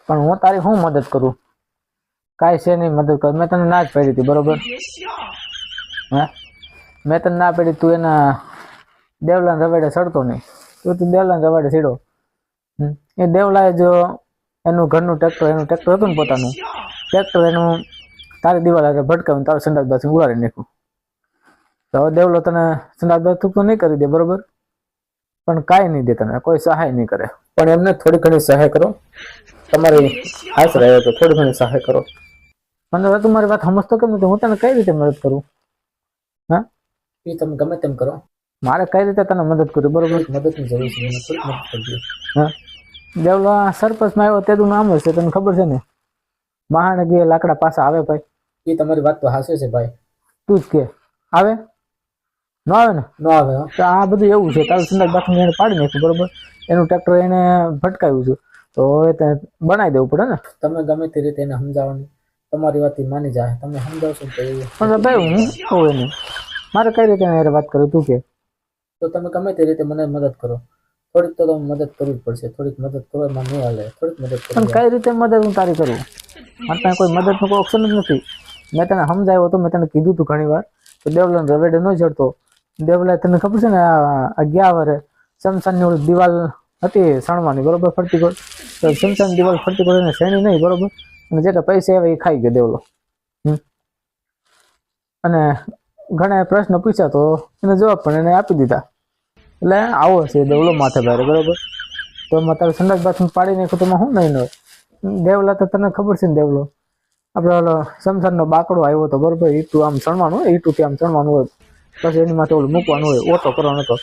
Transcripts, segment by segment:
પણ હું તારી શું મદદ કરું? કાંઈ છે નહીં મદદ કર. મેં તને ના જ પાડી હતી બરોબર. હા મેં તને ના પાડી, તું એના દેવલાને રવાડે ચડતો નહીં. તું દેવલાને રવાડે ચડ્યો. એ દેવલાએ જો એનું ઘરનું ટ્રેક્ટર હતું ને પોતાનું ટ્રેક્ટર એનું તારી દિવાલ હારે ભટકાવીને તારું સંડાસ બાથરૂમ ઉડાડી નાખ્યું. તો હવે દેવલો તને સંડાસ બાથરૂમ તો નહીં કરી દે બરોબર, પણ કાંઈ નહીં દે તને, કોઈ સહાય નહીં કરે. પણ એમને થોડી ઘણી સહાય કરો, તમારી આશરે તો થોડી ઘણી સહાય કરો. પણ હવે તું મારી વાત સમજતો કેમ નથી? હું તને કઈ રીતે મદદ કરું? હા એ તમે ગમે તેમ કરો, મારે કઈ રીતે તને મદદ કરું બરોબર? મદદની જરૂર છે, મને થોડી મદદ કરજો. હા દેવલો સરપંચમાં આવ્યો તેનું નામ હશે, તને ખબર છે ને? મહાને ગયે લાકડા પાછા આવે ભાઈ. એ તમારી વાત તો હાસે છે ભાઈ. તું જ કે આવે ન આવે ને? ન આવે. તો આ બધું એવું છે, તારું સંડાસ બાથરૂમ એને પાડી નાખ્યું બરોબર, એનું ટ્રેક્ટર એને ભટકાવ્યું છે, તો હવે તે બનાવી દેવું પડે ને. તમે ગમે તે રીતે એને સમજાવવાની, તમારી વાત માની જાય, તમે સમજાવશો તો. પણ ભાઈ હું કહું એને મારે કઈ રીતે એને વાત કરું? તું કે તો તમે ગમે તે રીતે મને મદદ કરો. થોડીક તો તમે મદદ કરવી જ પડશે. થોડીક મદદ કરવામાં નહીં હાલે, થોડીક મદદ કરો. પણ કઈ રીતે મદદ હું તારી કરું? મારે ત્યાં કોઈ મદદનું કોઈ ઓપ્શન જ નથી. મેં તને સમજાવ્યો હતો, મેં તને કીધું હતું ઘણી વાર તો દેવલાને રવેડે ન ચડતો. દેવલા તને ખબર છે ને આ ગયા વરે શમશાનની ઓલી દિવાલ હતી સણવાની બરોબર, ફરતી ગોળ. તો શમશાનની દિવાલ ફરતી ગોળ એને શેણી નહીં બરોબર, અને જેટલા પૈસા આવે એ ખાઈ ગયો દેવલો. અને ઘણા પ્રશ્ન પૂછ્યા તો એને જવાબ પણ એને આપી દીધા. એટલે આવો છે દેવલો માથે ભારે બરોબર. તો એમાં તારે સંડાસ બાથરૂમ પાડી નાખ્યું તો શું નહીં હોય? દેવલા તો તને ખબર છે ને, દેવલો આપણે ઓલો શમશાનનો બાકડો આવ્યો હતો બરોબર, ઈટું આમ ચણવાનું હોય, ઈટુંથી આમ ચણવાનું હોય, પછી એની માથે ઓલું મૂકવાનું હોય, ઓટો કરવાનો હતો.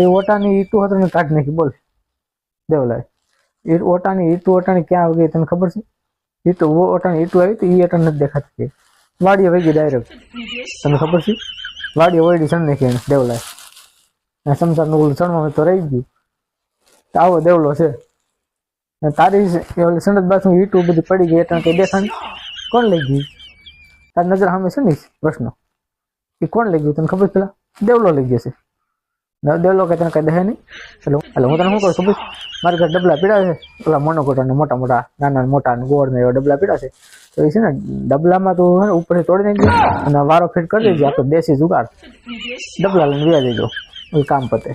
એ ઓટાની ઈટું હતું ને કાઢી નાખી. બોલ દેવલાએ ઓટાની ક્યાં ગઈ તને ખબર છે? ઓટાની ઈટું આવી હતી, એ ઓટા નથી દેખાતી, વાડીએ વહી ગઈ ડાયરેક્ટ. તને ખબર છે? વાડીએ વળી ચણ નાખી એને દેવલાએ. શમશાનનું ઓલું ચણવાનું તો રહી ગયું. તો આવો દેવલો છે. તારી સંડાસ બાથરૂમ ઈટું બધી પડી ગઈ એટલે કઈ દેખાણી? કોણ લઈ ગયું? તારી નજર સામે છે ને પ્રશ્ન, એ કોણ લઈ ગયું તને ખબર? પેલા દેવલો લઈ ગયો છે. દેવલો કઈ તને કઈ દે નહીં. એટલે હું તને શું કરું ખબર? મારી ઘર ડબલા પીડા છે, ઓલા મોનોકોટા મોટા નાના મોટા ગોળ ને એવા ડબલા પીડા છે. તો એ છે ને ડબલામાં તું ઉપરથી તોડી નાખજો અને વારો ફીટ કરી દેજો. આપણે દેશી જુગાડ ડબલા લઈને વ્યા દેજો, એ કામ પતે.